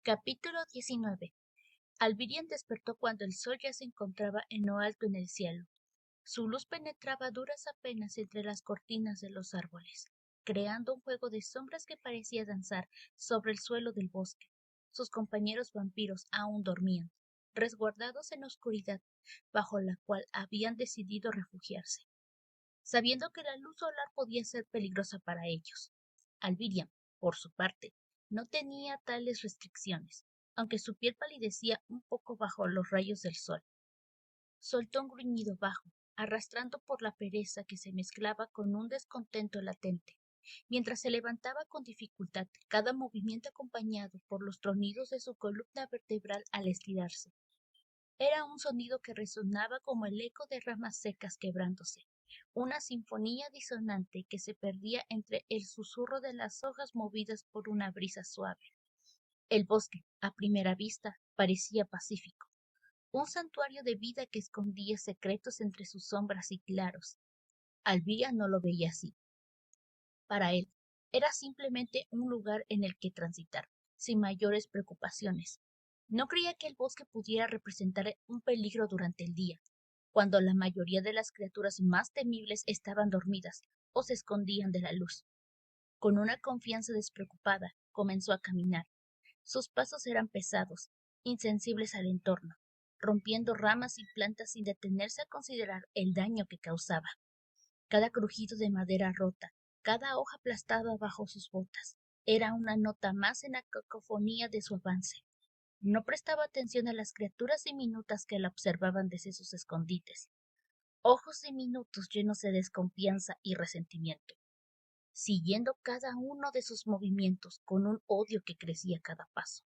Capítulo 19. Alvirian despertó cuando el sol ya se encontraba en lo alto en el cielo. Su luz penetraba a duras apenas entre las cortinas de los árboles, creando un juego de sombras que parecía danzar sobre el suelo del bosque. Sus compañeros vampiros aún dormían, resguardados en la oscuridad bajo la cual habían decidido refugiarse, sabiendo que la luz solar podía ser peligrosa para ellos. Alvirian, por su parte, no tenía tales restricciones, aunque su piel palidecía un poco bajo los rayos del sol. Soltó un gruñido bajo, arrastrando por la pereza que se mezclaba con un descontento latente, mientras se levantaba con dificultad, cada movimiento acompañado por los tronidos de su columna vertebral al estirarse. Era un sonido que resonaba como el eco de ramas secas quebrándose, una sinfonía disonante que se perdía entre el susurro de las hojas movidas por una brisa suave. El bosque, a primera vista, parecía pacífico, un santuario de vida que escondía secretos entre sus sombras y claros. Alvira no lo veía así. Para él, era simplemente un lugar en el que transitar, sin mayores preocupaciones. No creía que el bosque pudiera representar un peligro durante el día, cuando la mayoría de las criaturas más temibles estaban dormidas o se escondían de la luz. Con una confianza despreocupada, comenzó a caminar. Sus pasos eran pesados, insensibles al entorno, rompiendo ramas y plantas sin detenerse a considerar el daño que causaba. Cada crujido de madera rota, cada hoja aplastada bajo sus botas, era una nota más en la cacofonía de su avance. No prestaba atención a las criaturas diminutas que la observaban desde sus escondites, ojos diminutos llenos de desconfianza y resentimiento, siguiendo cada uno de sus movimientos con un odio que crecía a cada paso.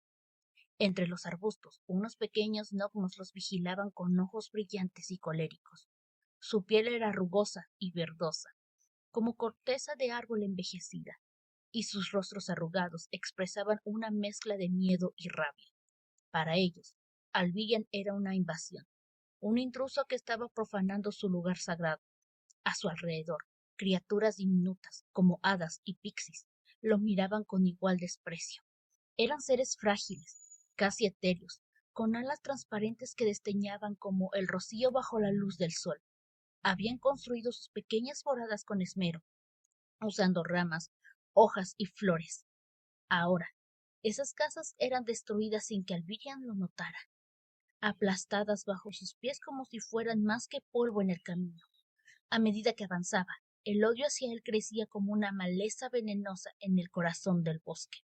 Entre los arbustos, unos pequeños gnomos los vigilaban con ojos brillantes y coléricos. Su piel era rugosa y verdosa, como corteza de árbol envejecida, y sus rostros arrugados expresaban una mezcla de miedo y rabia. Para ellos, Alvirian era una invasión, un intruso que estaba profanando su lugar sagrado. A su alrededor, criaturas diminutas, como hadas y pixies, lo miraban con igual desprecio. Eran seres frágiles, casi etéreos, con alas transparentes que desteñaban como el rocío bajo la luz del sol. Habían construido sus pequeñas moradas con esmero, usando ramas, hojas y flores. Ahora, esas casas eran destruidas sin que Alvirian lo notara, aplastadas bajo sus pies como si fueran más que polvo en el camino. A medida que avanzaba, el odio hacia él crecía como una maleza venenosa en el corazón del bosque.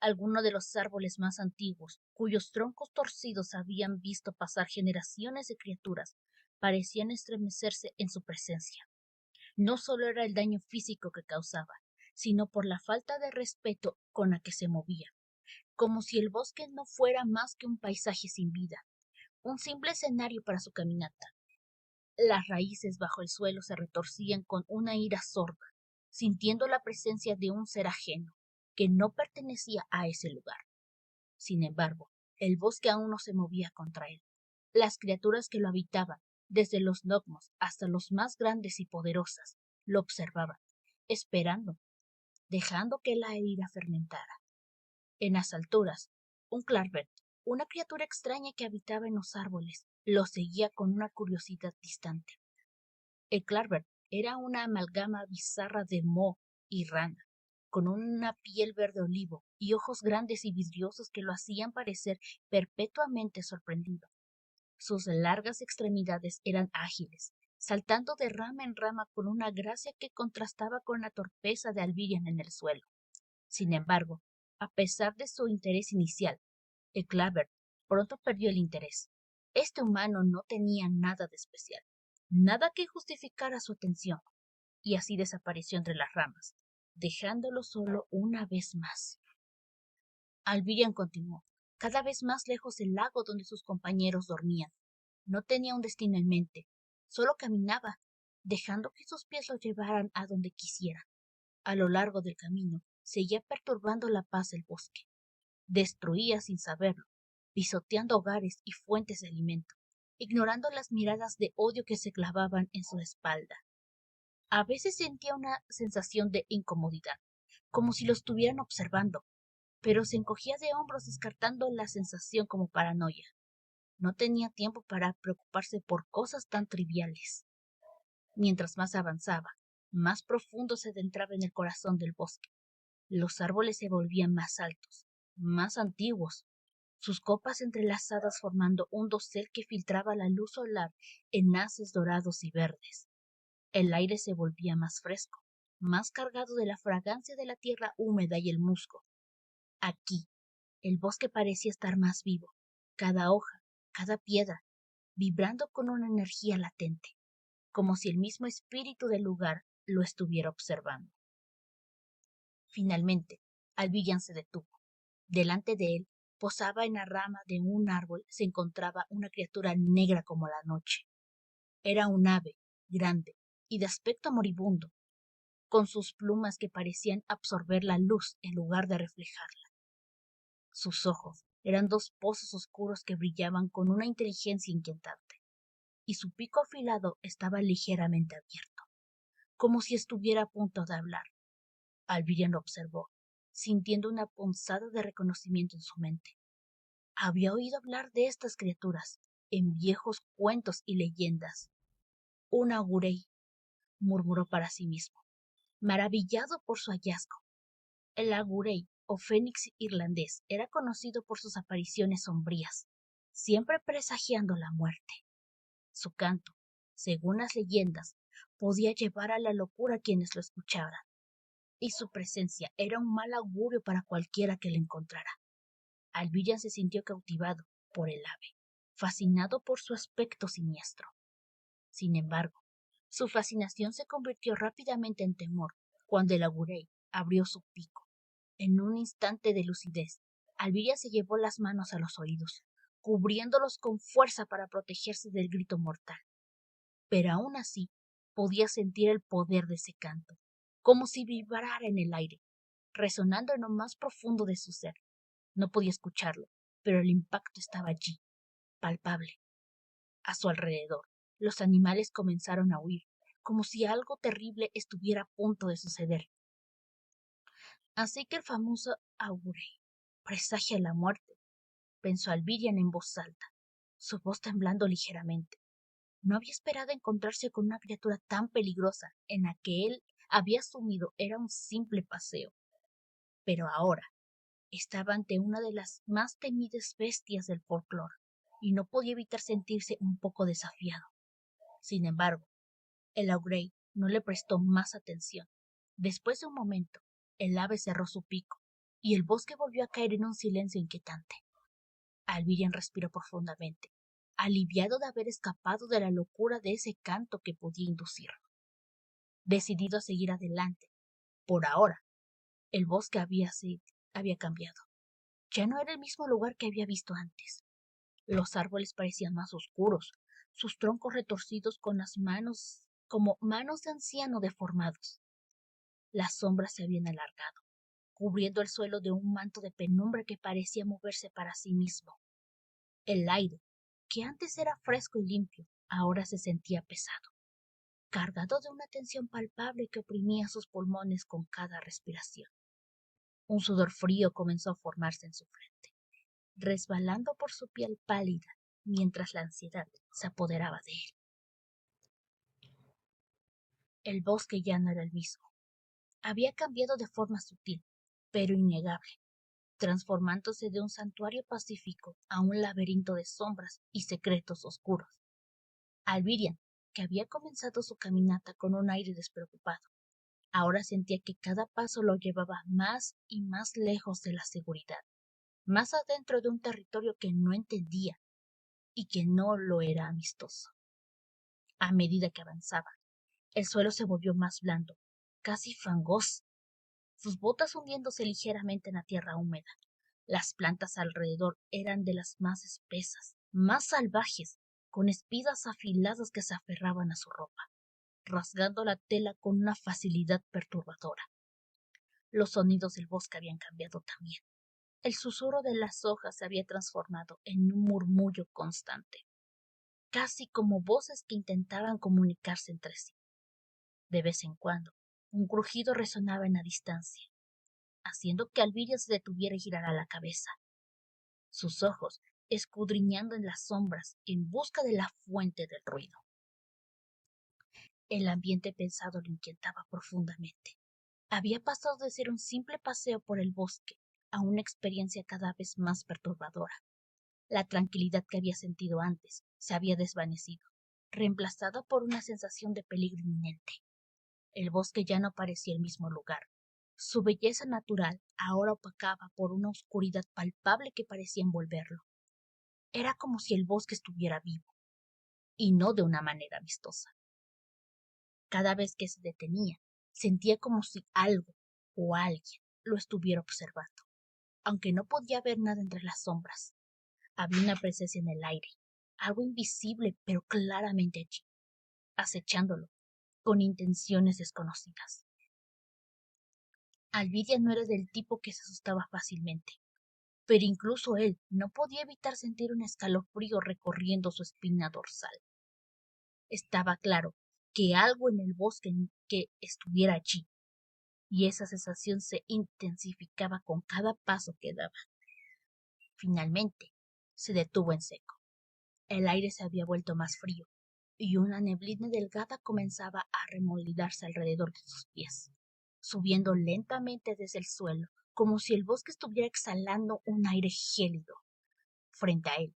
Algunos de los árboles más antiguos, cuyos troncos torcidos habían visto pasar generaciones de criaturas, parecían estremecerse en su presencia. No solo era el daño físico que causaba, sino por la falta de respeto con la que se movía, como si el bosque no fuera más que un paisaje sin vida, un simple escenario para su caminata. Las raíces bajo el suelo se retorcían con una ira sorda, sintiendo la presencia de un ser ajeno, que no pertenecía a ese lugar. Sin embargo, el bosque aún no se movía contra él. Las criaturas que lo habitaban, desde los gnomos hasta los más grandes y poderosas, lo observaban, esperando, dejando que la ira fermentara. En las alturas, un clarbert, una criatura extraña que habitaba en los árboles, lo seguía con una curiosidad distante. El clarbert era una amalgama bizarra de moho y rana, con una piel verde olivo y ojos grandes y vidriosos que lo hacían parecer perpetuamente sorprendido. Sus largas extremidades eran ágiles, saltando de rama en rama con una gracia que contrastaba con la torpeza de Alvirian en el suelo. Sin embargo, a pesar de su interés inicial, el clarbert pronto perdió el interés. Este humano no tenía nada de especial, nada que justificara su atención, y así desapareció entre las ramas, dejándolo solo una vez más. Alvirian continuó, cada vez más lejos del lago donde sus compañeros dormían. No tenía un destino en mente, solo caminaba, dejando que sus pies lo llevaran a donde quisiera. A lo largo del camino, seguía perturbando la paz del bosque. Destruía sin saberlo, pisoteando hogares y fuentes de alimento, ignorando las miradas de odio que se clavaban en su espalda. A veces sentía una sensación de incomodidad, como si lo estuvieran observando, pero se encogía de hombros descartando la sensación como paranoia. No tenía tiempo para preocuparse por cosas tan triviales. Mientras más avanzaba, más profundo se adentraba en el corazón del bosque. Los árboles se volvían más altos, más antiguos, sus copas entrelazadas formando un dosel que filtraba la luz solar en haces dorados y verdes. El aire se volvía más fresco, más cargado de la fragancia de la tierra húmeda y el musgo. Aquí, el bosque parecía estar más vivo, cada hoja, cada piedra, vibrando con una energía latente, como si el mismo espíritu del lugar lo estuviera observando. Finalmente, Alvillan se detuvo. Delante de él, posaba en la rama de un árbol, se encontraba una criatura negra como la noche. Era un ave, grande y de aspecto moribundo, con sus plumas que parecían absorber la luz en lugar de reflejarla. Sus ojos eran dos pozos oscuros que brillaban con una inteligencia inquietante, y su pico afilado estaba ligeramente abierto, como si estuviera a punto de hablar. Alvirian lo observó, sintiendo una punzada de reconocimiento en su mente. Había oído hablar de estas criaturas en viejos cuentos y leyendas. Un agurey, murmuró para sí mismo, maravillado por su hallazgo. El agurey, o fénix irlandés, era conocido por sus apariciones sombrías, siempre presagiando la muerte. Su canto, según las leyendas, podía llevar a la locura a quienes lo escucharan, y su presencia era un mal augurio para cualquiera que le encontrara. Alvirian se sintió cautivado por el ave, fascinado por su aspecto siniestro. Sin embargo, su fascinación se convirtió rápidamente en temor cuando el agurey abrió su pico. En un instante de lucidez, Alvirian se llevó las manos a los oídos, cubriéndolos con fuerza para protegerse del grito mortal. Pero aún así podía sentir el poder de ese canto, como si vibrara en el aire, resonando en lo más profundo de su ser. No podía escucharlo, pero el impacto estaba allí, palpable. A su alrededor, los animales comenzaron a huir, como si algo terrible estuviera a punto de suceder. Así que el famoso Augurey presagia la muerte, pensó Alvirian en voz alta, su voz temblando ligeramente. No había esperado encontrarse con una criatura tan peligrosa en la que él había asumido era un simple paseo. Pero ahora estaba ante una de las más temidas bestias del folclore, y no podía evitar sentirse un poco desafiado. Sin embargo, el augrey no le prestó más atención. Después de un momento, el ave cerró su pico, y el bosque volvió a caer en un silencio inquietante. Alvirian respiró profundamente, aliviado de haber escapado de la locura de ese canto que podía inducir. Decidido a seguir adelante, por ahora, el bosque había cambiado. Ya no era el mismo lugar que había visto antes. Los árboles parecían más oscuros, sus troncos retorcidos con las manos como manos de anciano deformados. Las sombras se habían alargado, cubriendo el suelo de un manto de penumbra que parecía moverse para sí mismo. El aire, que antes era fresco y limpio, ahora se sentía pesado, cargado de una tensión palpable que oprimía sus pulmones con cada respiración. Un sudor frío comenzó a formarse en su frente, resbalando por su piel pálida, mientras la ansiedad se apoderaba de él. El bosque ya no era el mismo. Había cambiado de forma sutil, pero innegable, transformándose de un santuario pacífico a un laberinto de sombras y secretos oscuros. Alvirian, que había comenzado su caminata con un aire despreocupado, ahora sentía que cada paso lo llevaba más y más lejos de la seguridad, más adentro de un territorio que no entendía y que no lo era amistoso. A medida que avanzaba, el suelo se volvió más blando, casi fangoso, sus botas hundiéndose ligeramente en la tierra húmeda. Las plantas alrededor eran de las más espesas, más salvajes, con espinas afiladas que se aferraban a su ropa, rasgando la tela con una facilidad perturbadora. Los sonidos del bosque habían cambiado también. El susurro de las hojas se había transformado en un murmullo constante, casi como voces que intentaban comunicarse entre sí. De vez en cuando, un crujido resonaba en la distancia. haciendo que Alviria se detuviera y girara la cabeza, sus ojos escudriñando en las sombras en busca de la fuente del ruido. El ambiente pesado lo inquietaba profundamente. Había pasado de ser un simple paseo por el bosque a una experiencia cada vez más perturbadora. La tranquilidad que había sentido antes se había desvanecido, reemplazada por una sensación de peligro inminente. El bosque ya no parecía el mismo lugar. Su belleza natural ahora opacaba por una oscuridad palpable que parecía envolverlo. Era como si el bosque estuviera vivo, y no de una manera amistosa. Cada vez que se detenía, sentía como si algo o alguien lo estuviera observando, aunque no podía ver nada entre las sombras. Había una presencia en el aire, algo invisible pero claramente allí, acechándolo, con intenciones desconocidas. Alvidia no era del tipo que se asustaba fácilmente, pero incluso él no podía evitar sentir un escalofrío recorriendo su espina dorsal. Estaba claro que algo en el bosque que estuviera allí, y esa sensación se intensificaba con cada paso que daba. Finalmente, se detuvo en seco. El aire se había vuelto más frío, y una neblina delgada comenzaba a remolidarse alrededor de sus pies, subiendo lentamente desde el suelo, como si el bosque estuviera exhalando un aire gélido. Frente a él,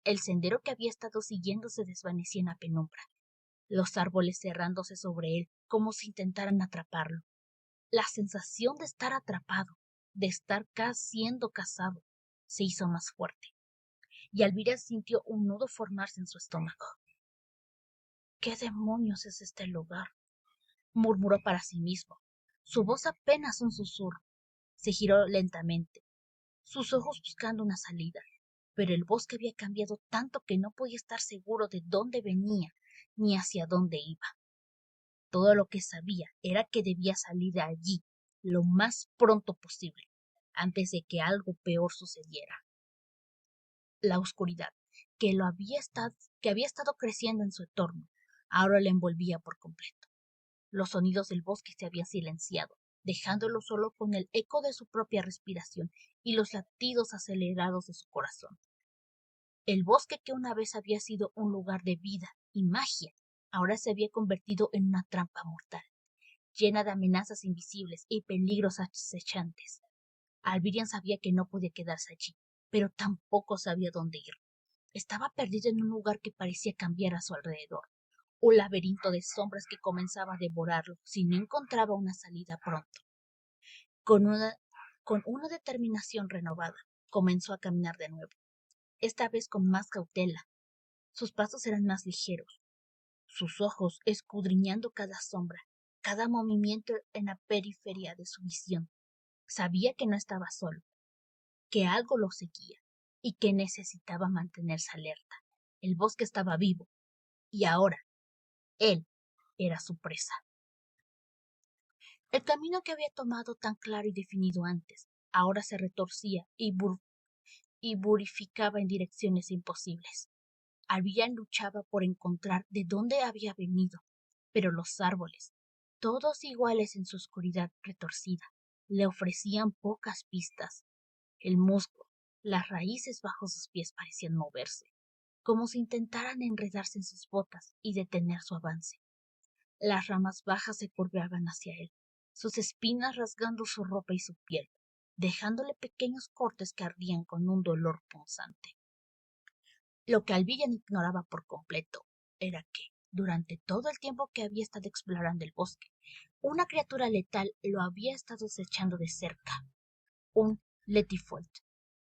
el sendero que había estado siguiendo se desvanecía en la penumbra, los árboles cerrándose sobre él como si intentaran atraparlo. La sensación de estar atrapado, de estar siendo cazado, se hizo más fuerte, y Alvira sintió un nudo formarse en su estómago. ¿Qué demonios es este lugar?, murmuró para sí mismo. Su voz apenas un susurro. Se giró lentamente, sus ojos buscando una salida, pero el bosque había cambiado tanto que no podía estar seguro de dónde venía ni hacia dónde iba. Todo lo que sabía era que debía salir de allí lo más pronto posible, antes de que algo peor sucediera. La oscuridad, que había estado creciendo en su entorno, ahora le envolvía por completo. Los sonidos del bosque se habían silenciado, dejándolo solo con el eco de su propia respiración y los latidos acelerados de su corazón. El bosque, que una vez había sido un lugar de vida y magia, ahora se había convertido en una trampa mortal, llena de amenazas invisibles y peligros acechantes. Alvirian sabía que no podía quedarse allí, pero tampoco sabía dónde ir. Estaba perdido en un lugar que parecía cambiar a su alrededor, un laberinto de sombras que comenzaba a devorarlo si no encontraba una salida pronto. Con una determinación renovada, comenzó a caminar de nuevo, esta vez con más cautela. Sus pasos eran más ligeros, sus ojos escudriñando cada sombra, cada movimiento en la periferia de su visión. Sabía que no estaba solo, que algo lo seguía y que necesitaba mantenerse alerta. El bosque estaba vivo y ahora él era su presa. El camino que había tomado tan claro y definido antes, ahora se retorcía y burificaba en direcciones imposibles. Alvirian luchaba por encontrar de dónde había venido, pero los árboles, todos iguales en su oscuridad retorcida, le ofrecían pocas pistas. El musgo, las raíces bajo sus pies parecían moverse, como si intentaran enredarse en sus botas y detener su avance. Las ramas bajas se curvaban hacia él, sus espinas rasgando su ropa y su piel, dejándole pequeños cortes que ardían con un dolor punzante. Lo que Alvirian ignoraba por completo era que, durante todo el tiempo que había estado explorando el bosque, una criatura letal lo había estado acechando de cerca, un Letifold.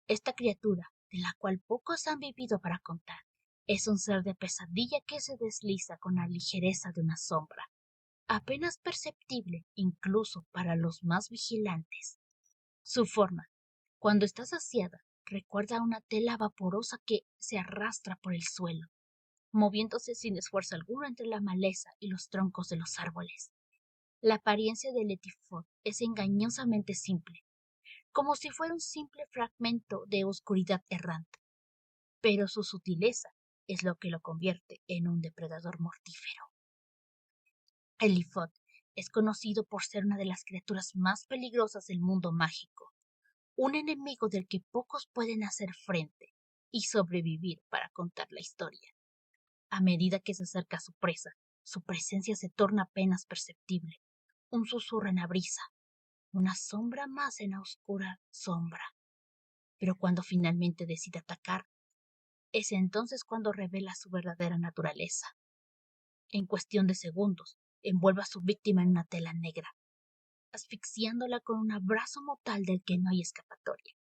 Esta criatura, de la cual pocos han vivido para contar, es un ser de pesadilla que se desliza con la ligereza de una sombra, apenas perceptible incluso para los más vigilantes. Su forma, cuando está saciada, recuerda a una tela vaporosa que se arrastra por el suelo, moviéndose sin esfuerzo alguno entre la maleza y los troncos de los árboles. La apariencia de Letiford es engañosamente simple, como si fuera un simple fragmento de oscuridad errante, pero su sutileza es lo que lo convierte en un depredador mortífero. El Lifot Es conocido por ser una de las criaturas más peligrosas del mundo mágico, un enemigo del que pocos pueden hacer frente y sobrevivir para contar la historia. A medida que se acerca a su presa, su presencia se torna apenas perceptible, un susurro en la brisa, una sombra más en la oscura sombra. Pero cuando finalmente decide atacar, es entonces cuando revela su verdadera naturaleza. En cuestión de segundos, envuelve a su víctima en una tela negra, asfixiándola con un abrazo mortal del que no hay escapatoria.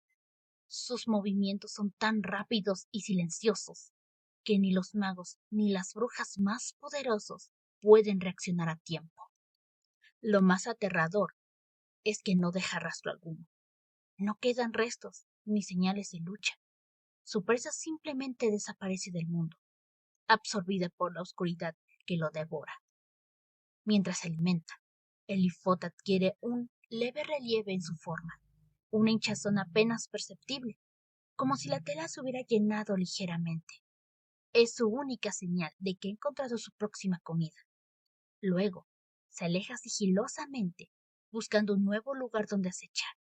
Sus movimientos son tan rápidos y silenciosos que ni los magos ni las brujas más poderosos pueden reaccionar a tiempo. Lo más aterrador es que no deja rastro alguno. No quedan restos ni señales de lucha. Su presa simplemente desaparece del mundo, absorbida por la oscuridad que lo devora. Mientras se alimenta, el ifot adquiere un leve relieve en su forma, una hinchazón apenas perceptible, como si la tela se hubiera llenado ligeramente. Es su única señal de que ha encontrado su próxima comida. Luego, se aleja sigilosamente, buscando un nuevo lugar donde acechar,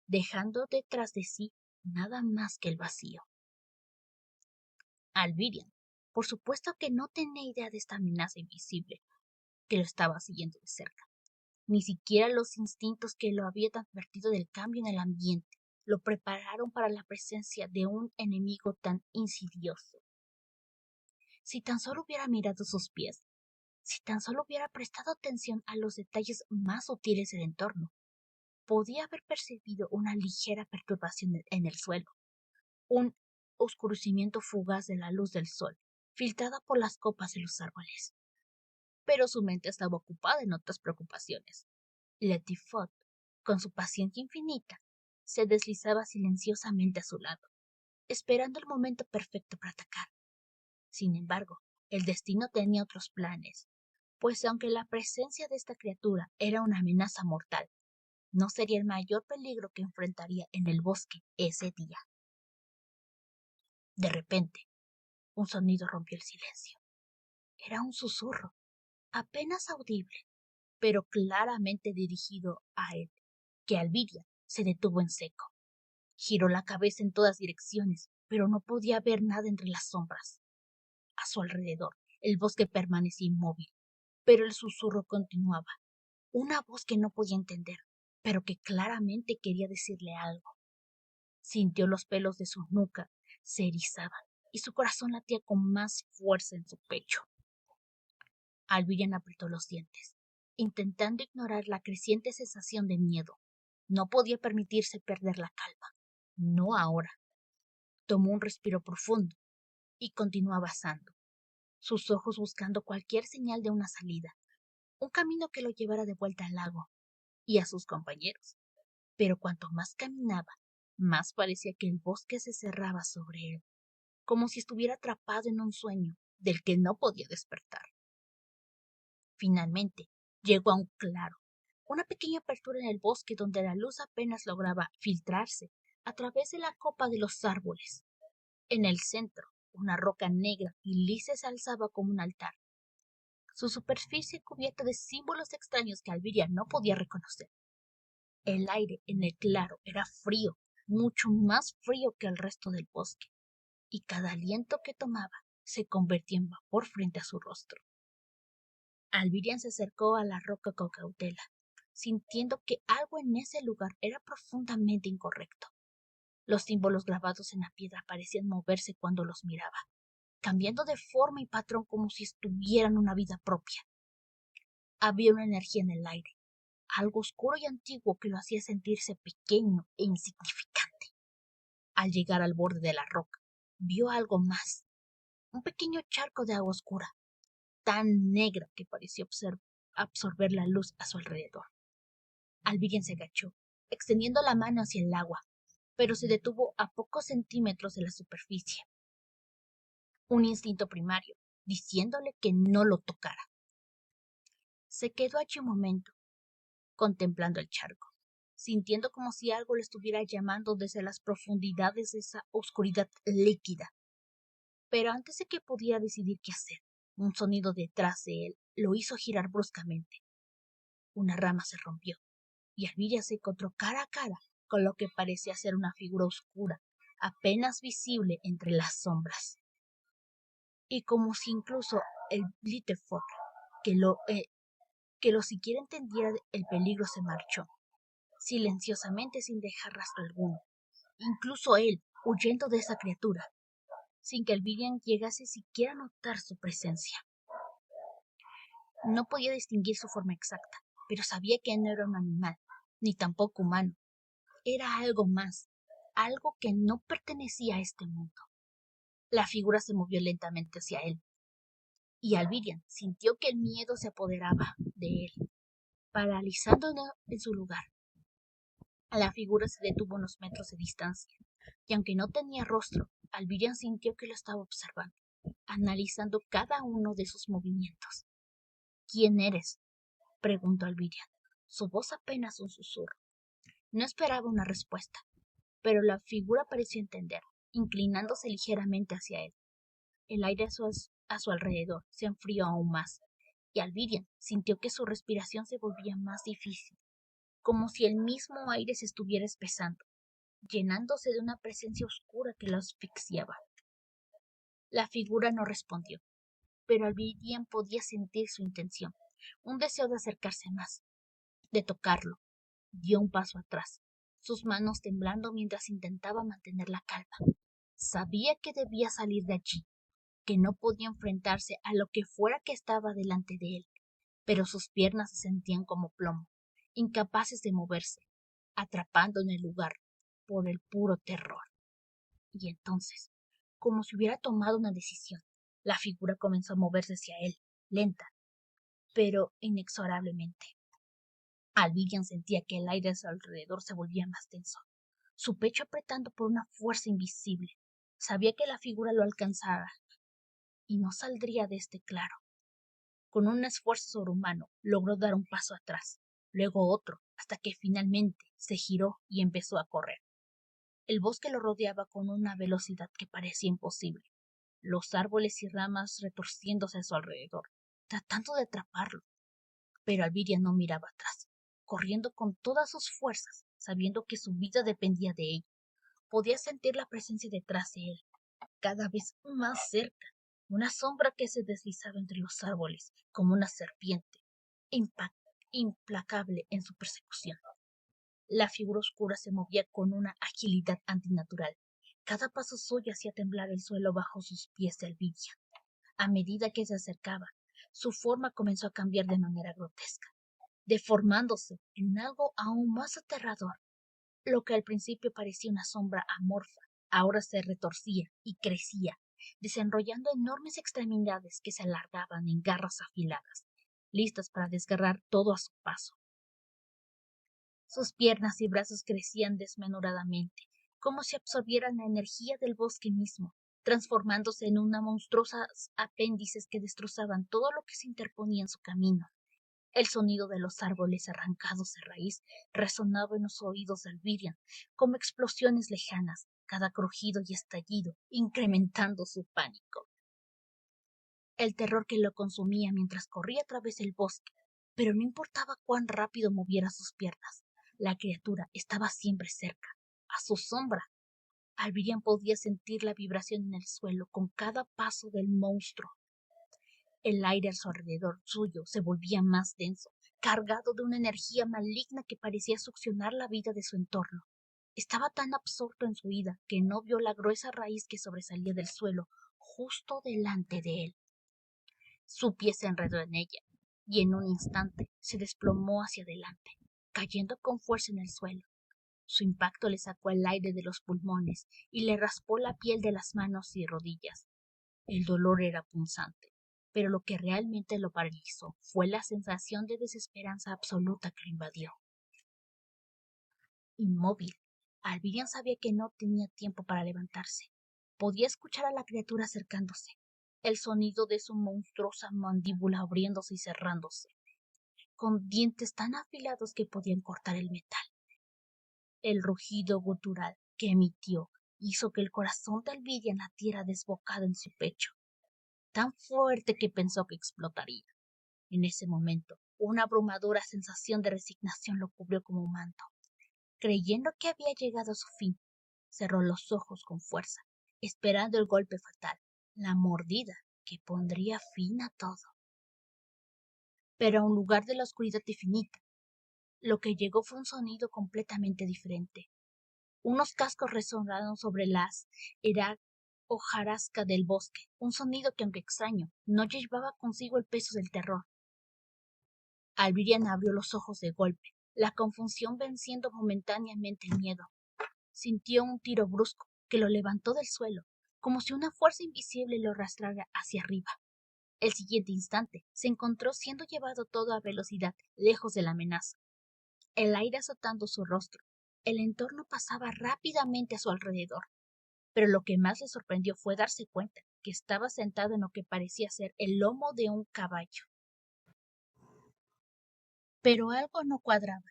dejando detrás de sí nada más que el vacío. Alvirian, por supuesto que no tenía idea de esta amenaza invisible que lo estaba siguiendo de cerca. Ni siquiera los instintos que lo habían advertido del cambio en el ambiente lo prepararon para la presencia de un enemigo tan insidioso. Si tan solo hubiera mirado sus pies, si tan solo hubiera prestado atención a los detalles más sutiles del entorno, podía haber percibido una ligera perturbación en el suelo, un oscurecimiento fugaz de la luz del sol, filtrada por las copas de los árboles. Pero su mente estaba ocupada en otras preocupaciones. Letty Fod, con su paciencia infinita, se deslizaba silenciosamente a su lado, esperando el momento perfecto para atacar. Sin embargo, el destino tenía otros planes, pues aunque la presencia de esta criatura era una amenaza mortal, no sería el mayor peligro que enfrentaría en el bosque ese día. De repente, un sonido rompió el silencio. Era un susurro, apenas audible, pero claramente dirigido a él, que Alviria se detuvo en seco. Giró la cabeza en todas direcciones, pero no podía ver nada entre las sombras. A su alrededor, el bosque permanecía inmóvil, pero el susurro continuaba. Una voz que no podía entender, pero que claramente quería decirle algo. Sintió los pelos de su nuca se erizaban y su corazón latía con más fuerza en su pecho. Alvirian apretó los dientes, intentando ignorar la creciente sensación de miedo. No podía permitirse perder la calma. No ahora. Tomó un respiro profundo y continuó avanzando, sus ojos buscando cualquier señal de una salida, un camino que lo llevara de vuelta al lago y a sus compañeros. Pero cuanto más caminaba, más parecía que el bosque se cerraba sobre él, como si estuviera atrapado en un sueño del que no podía despertar. Finalmente, llegó a un claro, una pequeña apertura en el bosque donde la luz apenas lograba filtrarse a través de la copa de los árboles. En el centro, una roca negra y lisa se alzaba como un altar, su superficie cubierta de símbolos extraños que Alviria no podía reconocer. El aire en el claro era frío, mucho más frío que el resto del bosque, y cada aliento que tomaba se convertía en vapor frente a su rostro. Alvirian se acercó a la roca con cautela, sintiendo que algo en ese lugar era profundamente incorrecto. Los símbolos grabados en la piedra parecían moverse cuando los miraba, cambiando de forma y patrón como si tuvieran una vida propia. Había una energía en el aire, algo oscuro y antiguo que lo hacía sentirse pequeño e insignificante. Al llegar al borde de la roca, vio algo más, un pequeño charco de agua oscura, tan negra que pareció absorber la luz a su alrededor. Alvirian se agachó, extendiendo la mano hacia el agua, pero se detuvo a pocos centímetros de la superficie. Un instinto primario, diciéndole que no lo tocara. Se quedó allí un momento, contemplando el charco, sintiendo como si algo le estuviera llamando desde las profundidades de esa oscuridad líquida. Pero antes de que pudiera decidir qué hacer, un sonido detrás de él lo hizo girar bruscamente. una rama se rompió y Alviria se encontró cara a cara con lo que parecía ser una figura oscura, apenas visible entre las sombras. Y como si incluso el Blitterfog, que lo siquiera entendiera el peligro, se marchó, silenciosamente sin dejar rastro alguno, incluso él, huyendo de esa criatura, sin que Alvirian llegase siquiera a notar su presencia. No podía distinguir su forma exacta, pero sabía que no era un animal, ni tampoco humano. Era algo más, algo que no pertenecía a este mundo. La figura se movió lentamente hacia él, y Alvirian sintió que el miedo se apoderaba de él, paralizándolo en su lugar. La figura se detuvo unos metros de distancia, y aunque no tenía rostro, Alvirian sintió que lo estaba observando, analizando cada uno de sus movimientos. ¿Quién eres?, preguntó Alvirian, su voz apenas un susurro. No esperaba una respuesta, pero la figura pareció entender, inclinándose ligeramente hacia él. El aire a su alrededor se enfrió aún más, y Alvirian sintió que su respiración se volvía más difícil, como si el mismo aire se estuviera espesando, llenándose de una presencia oscura que lo asfixiaba. La figura no respondió, pero Alvirian podía sentir su intención, un deseo de acercarse más, de tocarlo. Dio un paso atrás, sus manos temblando mientras intentaba mantener la calma. Sabía que debía salir de allí, que no podía enfrentarse a lo que fuera que estaba delante de él, pero sus piernas se sentían como plomo, incapaces de moverse, atrapando en el lugar por el puro terror. Y entonces, como si hubiera tomado una decisión, la figura comenzó a moverse hacia él, lenta, pero inexorablemente. Alvirian sentía que el aire a su alrededor se volvía más tenso, su pecho apretando por una fuerza invisible. Sabía que la figura lo alcanzara y no saldría de este claro. Con un esfuerzo sobrehumano logró dar un paso atrás, luego otro, hasta que finalmente se giró y empezó a correr. El bosque lo rodeaba con una velocidad que parecía imposible, los árboles y ramas retorciéndose a su alrededor, tratando de atraparlo. Pero Alvirian no miraba atrás, corriendo con todas sus fuerzas, sabiendo que su vida dependía de ello. Podía sentir la presencia detrás de él, cada vez más cerca, una sombra que se deslizaba entre los árboles como una serpiente, implacable en su persecución. La figura oscura se movía con una agilidad antinatural. Cada paso suyo hacía temblar el suelo bajo sus pies de Alvirian. A medida que se acercaba, su forma comenzó a cambiar de manera grotesca, deformándose en algo aún más aterrador. Lo que al principio parecía una sombra amorfa, ahora se retorcía y crecía, desenrollando enormes extremidades que se alargaban en garras afiladas, listas para desgarrar todo a su paso. Sus piernas y brazos crecían desmesuradamente, como si absorbieran la energía del bosque mismo, transformándose en unas monstruosas apéndices que destrozaban todo lo que se interponía en su camino. El sonido de los árboles arrancados de raíz resonaba en los oídos de Alvirian como explosiones lejanas, cada crujido y estallido incrementando su pánico. El terror que lo consumía mientras corría a través del bosque, pero no importaba cuán rápido moviera sus piernas. La criatura estaba siempre cerca, a su sombra. Alvirian podía sentir la vibración en el suelo con cada paso del monstruo. El aire a su alrededor suyo se volvía más denso, cargado de una energía maligna que parecía succionar la vida de su entorno. Estaba tan absorto en su huida que no vio la gruesa raíz que sobresalía del suelo justo delante de él. Su pie se enredó en ella y en un instante se desplomó hacia adelante, cayendo con fuerza en el suelo. Su impacto le sacó el aire de los pulmones y le raspó la piel de las manos y rodillas. El dolor era punzante, pero lo que realmente lo paralizó fue la sensación de desesperanza absoluta que lo invadió. Inmóvil, Alvirian sabía que no tenía tiempo para levantarse. Podía escuchar a la criatura acercándose, el sonido de su monstruosa mandíbula abriéndose y cerrándose, con dientes tan afilados que podían cortar el metal. El rugido gutural que emitió hizo que el corazón de Alvirian latiera desbocado en su pecho, tan fuerte que pensó que explotaría. En ese momento, Una abrumadora sensación de resignación lo cubrió como un manto. Creyendo que había llegado a su fin, cerró los ojos con fuerza, esperando el golpe fatal, la mordida que pondría fin a todo. Pero en lugar de la oscuridad infinita, lo que llegó fue un sonido completamente diferente. Unos cascos resonaron sobre las hojarasca del bosque, un sonido que, aunque extraño, no llevaba consigo el peso del terror. Alvirian abrió los ojos de golpe, la confusión venciendo momentáneamente el miedo. Sintió un tiro brusco que lo levantó del suelo, como si una fuerza invisible lo arrastrara hacia arriba. El siguiente instante se encontró siendo llevado a toda velocidad, lejos de la amenaza. El aire azotando su rostro, el entorno pasaba rápidamente a su alrededor. Pero lo que más le sorprendió fue darse cuenta que estaba sentado en lo que parecía ser el lomo de un caballo. Pero algo no cuadraba.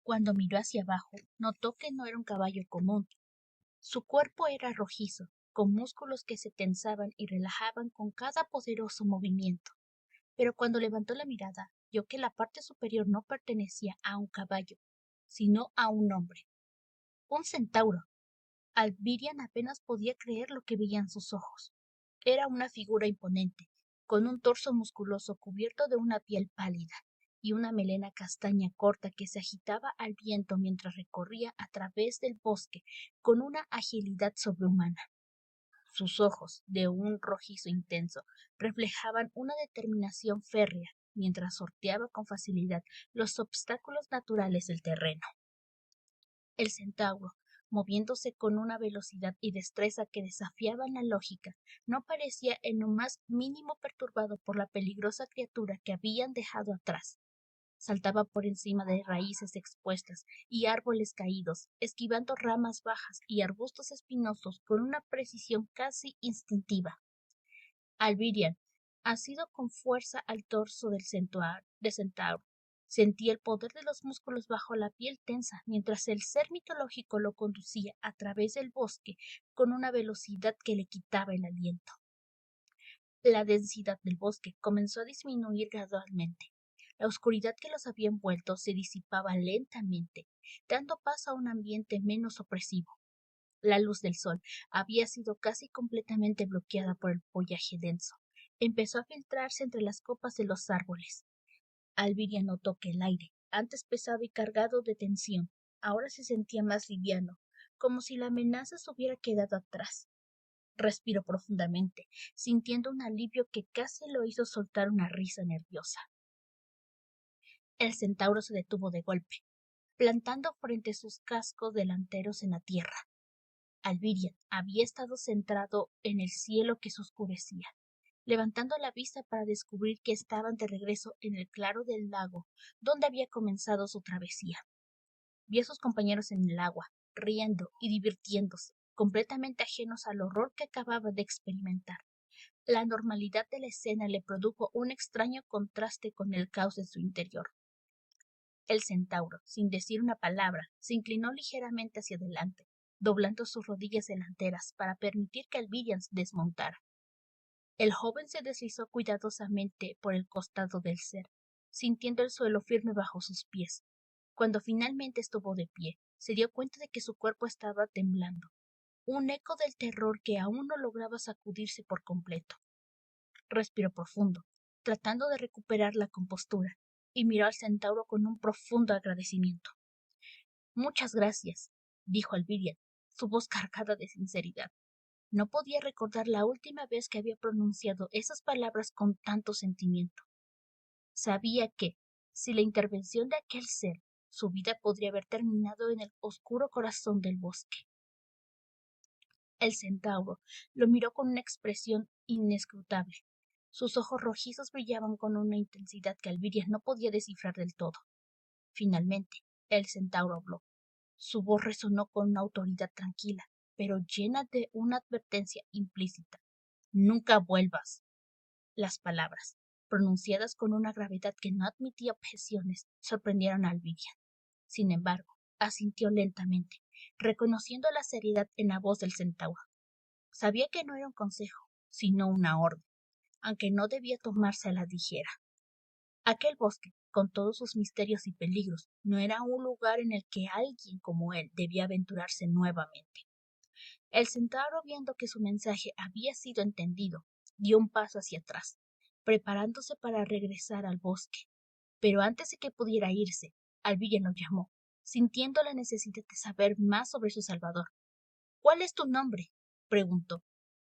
Cuando miró hacia abajo, notó que no era un caballo común. Su cuerpo era rojizo, con músculos que se tensaban y relajaban con cada poderoso movimiento. Pero cuando levantó la mirada, vio que la parte superior no pertenecía a un caballo, sino a un hombre. Un centauro. Alvirian apenas podía creer lo que veían sus ojos. Era una figura imponente, con un torso musculoso cubierto de una piel pálida y una melena castaña corta que se agitaba al viento mientras recorría a través del bosque con una agilidad sobrehumana. Sus ojos, de un rojizo intenso, reflejaban una determinación férrea mientras sorteaba con facilidad los obstáculos naturales del terreno. El centauro, moviéndose con una velocidad y destreza que desafiaban la lógica, no parecía en lo más mínimo perturbado por la peligrosa criatura que habían dejado atrás. Saltaba por encima de raíces expuestas y árboles caídos, esquivando ramas bajas y arbustos espinosos con una precisión casi instintiva. Alvirian, asido con fuerza al torso del centauro, sentía el poder de los músculos bajo la piel tensa mientras el ser mitológico lo conducía a través del bosque con una velocidad que le quitaba el aliento. La densidad del bosque comenzó a disminuir gradualmente. La oscuridad que los había envuelto se disipaba lentamente, dando paso a un ambiente menos opresivo. La luz del sol había sido casi completamente bloqueada por el follaje denso. Empezó a filtrarse entre las copas de los árboles. Alvirian notó que el aire, antes pesado y cargado de tensión, ahora se sentía más liviano, como si la amenaza se hubiera quedado atrás. Respiró profundamente, sintiendo un alivio que casi lo hizo soltar una risa nerviosa. El centauro se detuvo de golpe, plantando frente sus cascos delanteros en la tierra. Alvirian había estado centrado en el cielo que se oscurecía, levantando la vista para descubrir que estaban de regreso en el claro del lago donde había comenzado su travesía. Vio a sus compañeros en el agua, riendo y divirtiéndose, completamente ajenos al horror que acababa de experimentar. La normalidad de la escena le produjo un extraño contraste con el caos de su interior. El centauro, sin decir una palabra, se inclinó ligeramente hacia adelante, doblando sus rodillas delanteras para permitir que Alvirian desmontara. El joven se deslizó cuidadosamente por el costado del ser, sintiendo el suelo firme bajo sus pies. Cuando finalmente estuvo de pie, se dio cuenta de que su cuerpo estaba temblando, un eco del terror que aún no lograba sacudirse por completo. Respiró profundo, tratando de recuperar la compostura, y miró al centauro con un profundo agradecimiento. Muchas gracias, dijo Alvirian, su voz cargada de sinceridad. No podía recordar la última vez que había pronunciado esas palabras con tanto sentimiento. Sabía que, sin la intervención de aquel ser, su vida podría haber terminado en el oscuro corazón del bosque. El centauro lo miró con una expresión inescrutable. Sus ojos rojizos brillaban con una intensidad que Alvirian no podía descifrar del todo. Finalmente, el centauro habló. Su voz resonó con una autoridad tranquila, pero llena de una advertencia implícita. Nunca vuelvas. Las palabras, pronunciadas con una gravedad que no admitía objeciones, sorprendieron a Alvirian. Sin embargo, asintió lentamente, reconociendo la seriedad en la voz del centauro. Sabía que no era un consejo, sino una orden, aunque no debía tomarse a la ligera. Aquel bosque, con todos sus misterios y peligros, no era un lugar en el que alguien como él debía aventurarse nuevamente. El centauro, viendo que su mensaje había sido entendido, dio un paso hacia atrás, preparándose para regresar al bosque. Pero antes de que pudiera irse, Alvilla lo llamó, sintiendo la necesidad de saber más sobre su salvador. ¿Cuál es tu nombre?, preguntó.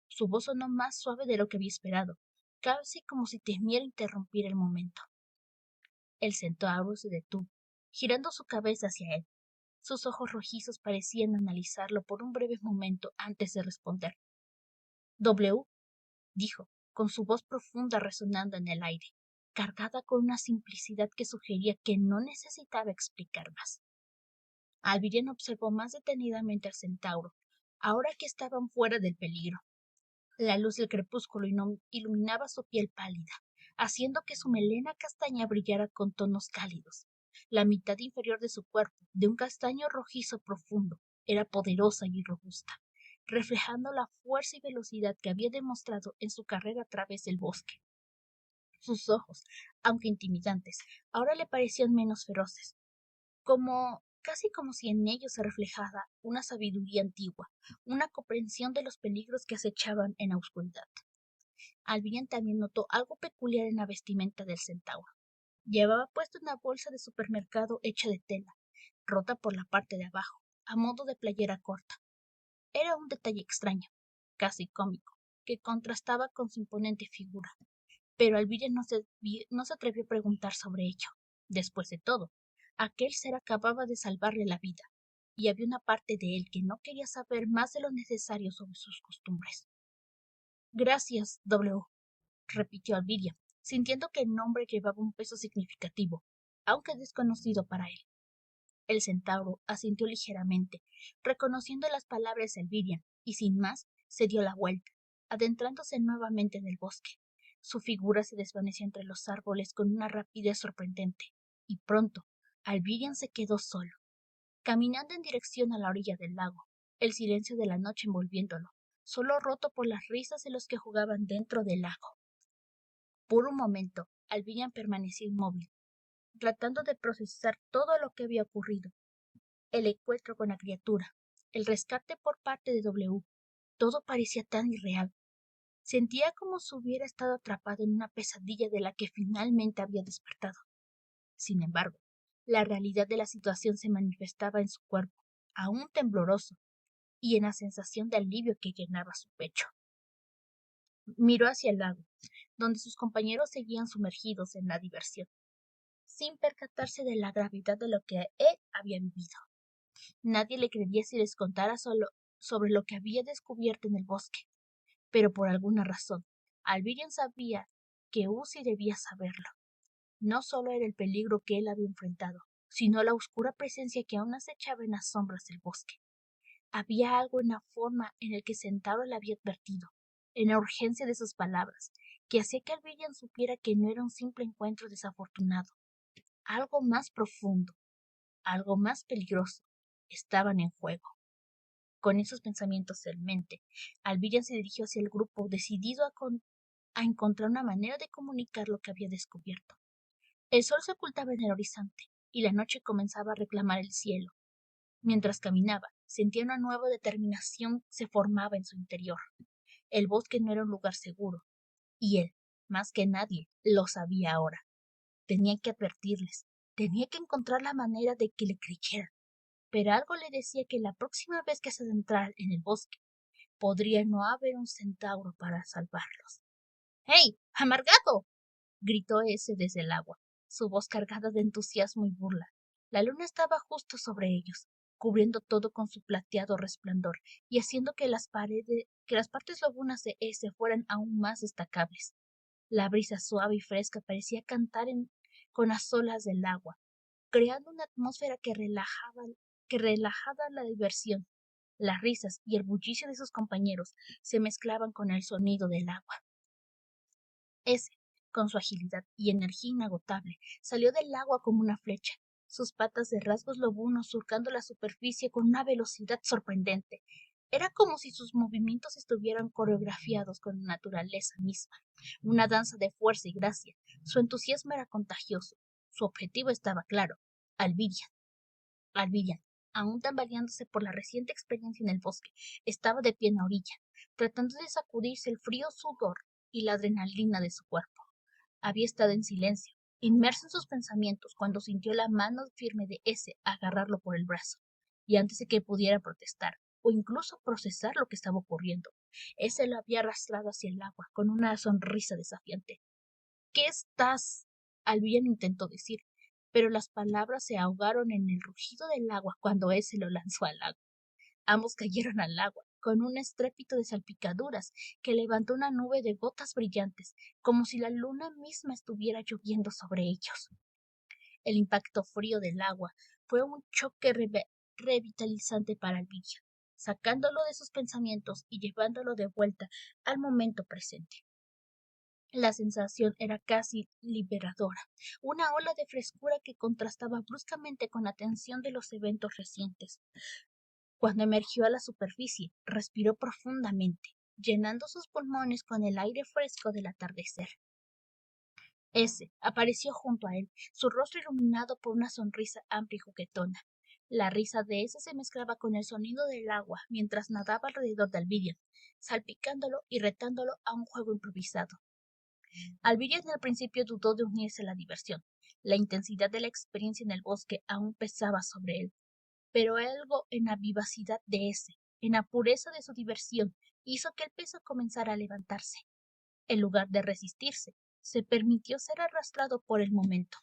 Su voz sonó más suave de lo que había esperado, casi como si temiera interrumpir el momento. El centauro se detuvo, girando su cabeza hacia él. Sus ojos rojizos parecían analizarlo por un breve momento antes de responder. W, dijo, con su voz profunda resonando en el aire, cargada con una simplicidad que sugería que no necesitaba explicar más. Alvirian observó más detenidamente al centauro, ahora que estaban fuera del peligro. La luz del crepúsculo iluminaba su piel pálida, haciendo que su melena castaña brillara con tonos cálidos. La mitad inferior de su cuerpo, de un castaño rojizo profundo, era poderosa y robusta, reflejando la fuerza y velocidad que había demostrado en su carrera a través del bosque. Sus ojos, aunque intimidantes, ahora le parecían menos feroces, casi como si en ellos se reflejara una sabiduría antigua, una comprensión de los peligros que acechaban en la oscuridad. Alvirian también notó algo peculiar en la vestimenta del centauro. Llevaba puesta una bolsa de supermercado hecha de tela, rota por la parte de abajo, a modo de playera corta. Era un detalle extraño, casi cómico, que contrastaba con su imponente figura. Pero Alvirian no se atrevió a preguntar sobre ello. Después de todo, aquel ser acababa de salvarle la vida, y había una parte de él que no quería saber más de lo necesario sobre sus costumbres. Gracias, W, repitió Alvirian, sintiendo que el nombre llevaba un peso significativo, aunque desconocido para él. El centauro asintió ligeramente, reconociendo las palabras de Alvirian, y sin más se dio la vuelta, adentrándose nuevamente en el bosque. Su figura se desvaneció entre los árboles con una rapidez sorprendente, y pronto Alvirian se quedó solo, caminando en dirección a la orilla del lago, el silencio de la noche envolviéndolo, solo roto por las risas de los que jugaban dentro del lago. Por un momento, Alvirian permaneció inmóvil, tratando de procesar todo lo que había ocurrido. El encuentro con la criatura, el rescate por parte de W, todo parecía tan irreal. Sentía como si hubiera estado atrapado en una pesadilla de la que finalmente había despertado. Sin embargo, la realidad de la situación se manifestaba en su cuerpo, aún tembloroso, y en la sensación de alivio que llenaba su pecho. Miró hacia el lago, donde sus compañeros seguían sumergidos en la diversión, sin percatarse de la gravedad de lo que él había vivido. Nadie le creería si les contara solo sobre lo que había descubierto en el bosque, pero por alguna razón, Alvirian sabía que Uzi debía saberlo. No solo era el peligro que él había enfrentado, sino la oscura presencia que aún acechaba en las sombras del bosque. Había algo en la forma en la que Centauro le había advertido, en la urgencia de sus palabras, que hacía que Alvirian supiera que no era un simple encuentro desafortunado. Algo más profundo, algo más peligroso, estaban en juego. Con esos pensamientos en mente, Alvirian se dirigió hacia el grupo, decidido a encontrar una manera de comunicar lo que había descubierto. El sol se ocultaba en el horizonte, y la noche comenzaba a reclamar el cielo. Mientras caminaba, sentía una nueva determinación se formaba en su interior. El bosque no era un lugar seguro, y él, más que nadie, lo sabía ahora. Tenía que advertirles, tenía que encontrar la manera de que le creyeran, pero algo le decía que la próxima vez que se adentrara en el bosque, podría no haber un centauro para salvarlos. ¡Hey, amargado!, gritó ese desde el agua, su voz cargada de entusiasmo y burla. La luna estaba justo sobre ellos, cubriendo todo con su plateado resplandor y haciendo que las partes lobunas de ese fueran aún más destacables. La brisa suave y fresca parecía cantar con las olas del agua, creando una atmósfera que relajaba la diversión. Las risas y el bullicio de sus compañeros se mezclaban con el sonido del agua. Ese, con su agilidad y energía inagotable, salió del agua como una flecha, sus patas de rasgos lobunos surcando la superficie con una velocidad sorprendente. Era como si sus movimientos estuvieran coreografiados con la naturaleza misma, una danza de fuerza y gracia. Su entusiasmo era contagioso, Su objetivo estaba claro: Alvirian. Alvirian, aún tambaleándose por la reciente experiencia en el bosque, estaba de pie en la orilla, tratando de sacudirse el frío sudor y la adrenalina de su cuerpo. Había estado en silencio, inmerso en sus pensamientos, cuando sintió la mano firme de ese agarrarlo por el brazo, y antes de que pudiera protestar o incluso procesar lo que estaba ocurriendo, ese lo había arrastrado hacia el agua con una sonrisa desafiante. ¿Qué estás? Albion intentó decir, pero las palabras se ahogaron en el rugido del agua cuando ese lo lanzó al lago. Ambos cayeron al agua, con un estrépito de salpicaduras que levantó una nube de gotas brillantes, como si la luna misma estuviera lloviendo sobre ellos. El impacto frío del agua fue un choque revitalizante para Albion, sacándolo de sus pensamientos y llevándolo de vuelta al momento presente. La sensación era casi liberadora, una ola de frescura que contrastaba bruscamente con la tensión de los eventos recientes. Cuando emergió a la superficie, respiró profundamente, llenando sus pulmones con el aire fresco del atardecer. Ese apareció junto a él, su rostro iluminado por una sonrisa amplia y juguetona. La risa de ese se mezclaba con el sonido del agua mientras nadaba alrededor de Alvirian, salpicándolo y retándolo a un juego improvisado. Alvirian al principio dudó de unirse a la diversión. La intensidad de la experiencia en el bosque aún pesaba sobre él, pero algo en la vivacidad de ese, en la pureza de su diversión, hizo que el peso comenzara a levantarse. En lugar de resistirse, se permitió ser arrastrado por el momento.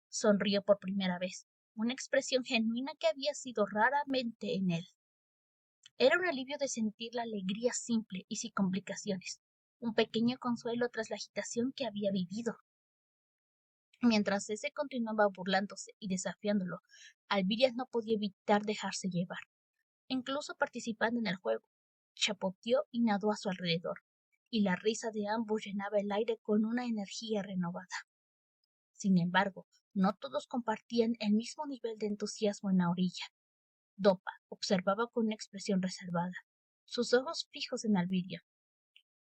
Sonrió por primera vez, una expresión genuina que había sido raramente en él. Era un alivio de sentir la alegría simple y sin complicaciones, un pequeño consuelo tras la agitación que había vivido. Mientras ese continuaba burlándose y desafiándolo, Alvirian no podía evitar dejarse llevar, incluso participando en el juego. Chapoteó y nadó a su alrededor, y la risa de ambos llenaba el aire con una energía renovada. Sin embargo, no todos compartían el mismo nivel de entusiasmo en la orilla. Dopa observaba con una expresión reservada, sus ojos fijos en Alvirian.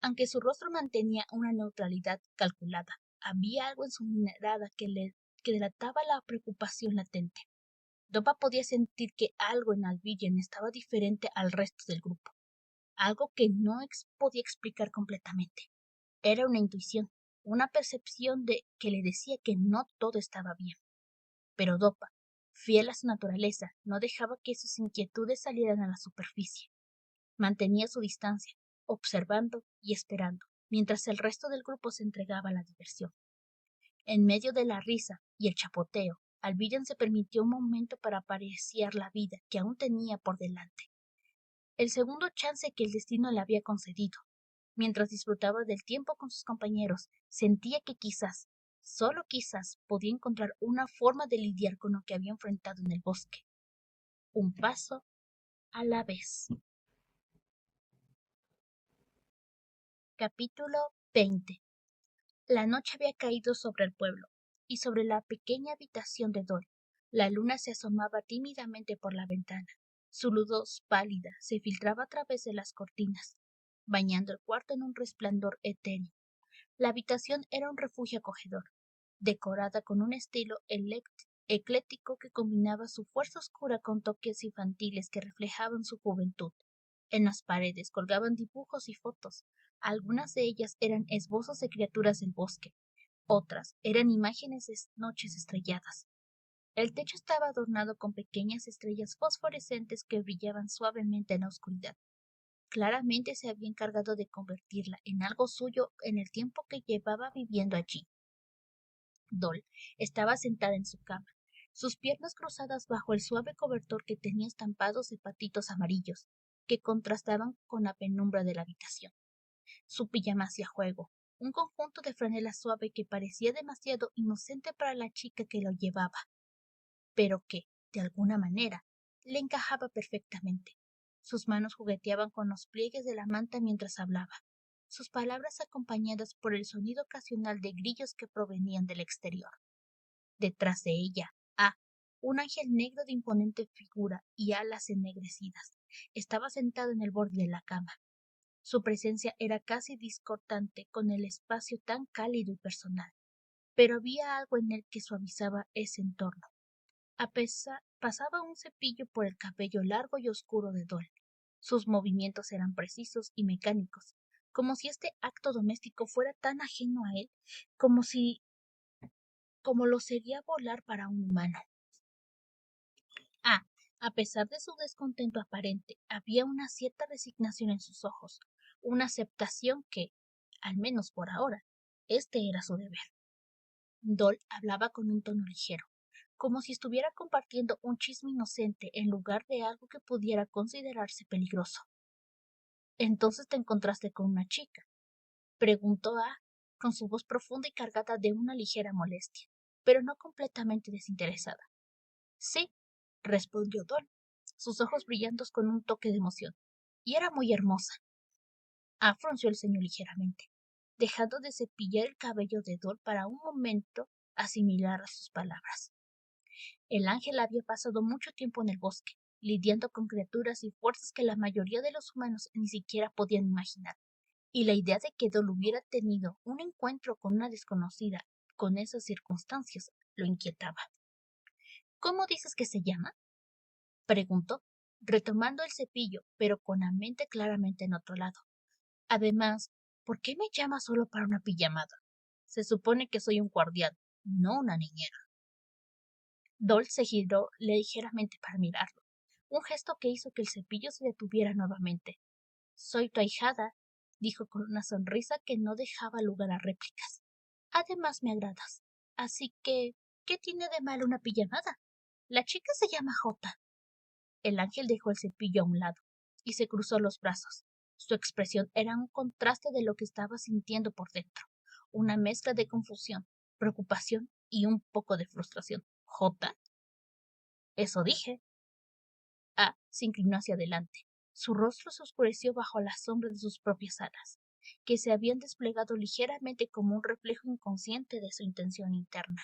Aunque su rostro mantenía una neutralidad calculada, había algo en su mirada que delataba la preocupación latente. Dopa podía sentir que algo en Alvirian estaba diferente al resto del grupo, algo que no podía explicar completamente. Era una intuición, una percepción que le decía que no todo estaba bien. Pero Dopa, fiel a su naturaleza, no dejaba que sus inquietudes salieran a la superficie. Mantenía su distancia, observando y esperando, mientras el resto del grupo se entregaba a la diversión. En medio de la risa y el chapoteo, Alvirian se permitió un momento para apreciar la vida que aún tenía por delante, el segundo chance que el destino le había concedido. Mientras disfrutaba del tiempo con sus compañeros, sentía que quizás, solo quizás, podía encontrar una forma de lidiar con lo que había enfrentado en el bosque. Un paso a la vez. Capítulo 20. La noche había caído sobre el pueblo, y sobre la pequeña habitación de Dol. La luna se asomaba tímidamente por la ventana. Su luz pálida se filtraba a través de las cortinas, bañando el cuarto en un resplandor etéreo. La habitación era un refugio acogedor, decorada con un estilo ecléctico que combinaba su fuerza oscura con toques infantiles que reflejaban su juventud. En las paredes colgaban dibujos y fotos. Algunas de ellas eran esbozos de criaturas del bosque, otras eran imágenes de noches estrelladas. El techo estaba adornado con pequeñas estrellas fosforescentes que brillaban suavemente en la oscuridad. Claramente se había encargado de convertirla en algo suyo en el tiempo que llevaba viviendo allí. Dol estaba sentada en su cama, sus piernas cruzadas bajo el suave cobertor que tenía estampados de patitos amarillos, que contrastaban con la penumbra de la habitación. Su pijama hacía juego, un conjunto de franela suave que parecía demasiado inocente para la chica que lo llevaba, pero que, de alguna manera, le encajaba perfectamente. Sus manos jugueteaban con los pliegues de la manta mientras hablaba, sus palabras acompañadas por el sonido ocasional de grillos que provenían del exterior. Detrás de ella, un ángel negro de imponente figura y alas ennegrecidas, estaba sentado en el borde de la cama. Su presencia era casi discordante con el espacio tan cálido y personal. pero había algo en él que suavizaba ese entorno. Pasaba un cepillo por el cabello largo y oscuro de Dol. Sus movimientos eran precisos y mecánicos, como si este acto doméstico fuera tan ajeno a él como lo sería volar para un humano. A pesar de su descontento aparente, había una cierta resignación en sus ojos, una aceptación que, al menos por ahora, este era su deber. Dol hablaba con un tono ligero, como si estuviera compartiendo un chisme inocente en lugar de algo que pudiera considerarse peligroso. ¿Entonces te encontraste con una chica?, preguntó con su voz profunda y cargada de una ligera molestia, pero no completamente desinteresada. Sí, respondió Dol, sus ojos brillantes con un toque de emoción, y era muy hermosa. Frunció el ceño ligeramente, dejando de cepillar el cabello de Dol para un momento asimilar sus palabras. El ángel había pasado mucho tiempo en el bosque, lidiando con criaturas y fuerzas que la mayoría de los humanos ni siquiera podían imaginar, y la idea de que Dol hubiera tenido un encuentro con una desconocida con esas circunstancias lo inquietaba. ¿Cómo dices que se llama?, preguntó, retomando el cepillo, pero con la mente claramente en otro lado. Además, ¿por qué me llamas solo para una pijamada? Se supone que soy un guardián, no una niñera. Dol se giró ligeramente para mirarlo, un gesto que hizo que el cepillo se detuviera nuevamente. Soy tu ahijada, dijo con una sonrisa que no dejaba lugar a réplicas. Además me agradas. Así que, ¿qué tiene de malo una pijamada? La chica se llama Jota. El ángel dejó el cepillo a un lado y se cruzó los brazos. Su expresión era un contraste de lo que estaba sintiendo por dentro, una mezcla de confusión, preocupación y un poco de frustración. ¿Jota? Eso dije. Se inclinó hacia adelante. Su rostro se oscureció bajo la sombra de sus propias alas, que se habían desplegado ligeramente como un reflejo inconsciente de su intención interna.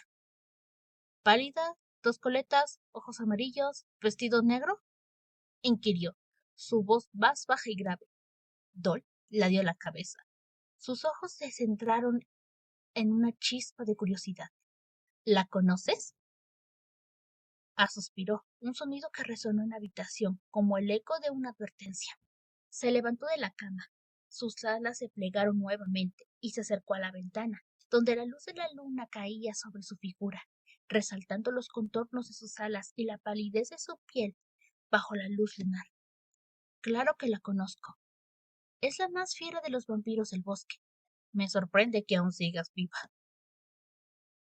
¿Pálida? ¿Dos coletas? ¿Ojos amarillos? ¿Vestido negro?, inquirió, su voz más baja y grave. Dol la dio la cabeza. Sus ojos se centraron en una chispa de curiosidad. ¿La conoces? Suspiró, un sonido que resonó en la habitación, como el eco de una advertencia. Se levantó de la cama. Sus alas se plegaron nuevamente y se acercó a la ventana, donde la luz de la luna caía sobre su figura, resaltando los contornos de sus alas y la palidez de su piel bajo la luz lunar. Claro que la conozco. Es la más fiera de los vampiros del bosque. Me sorprende que aún sigas viva.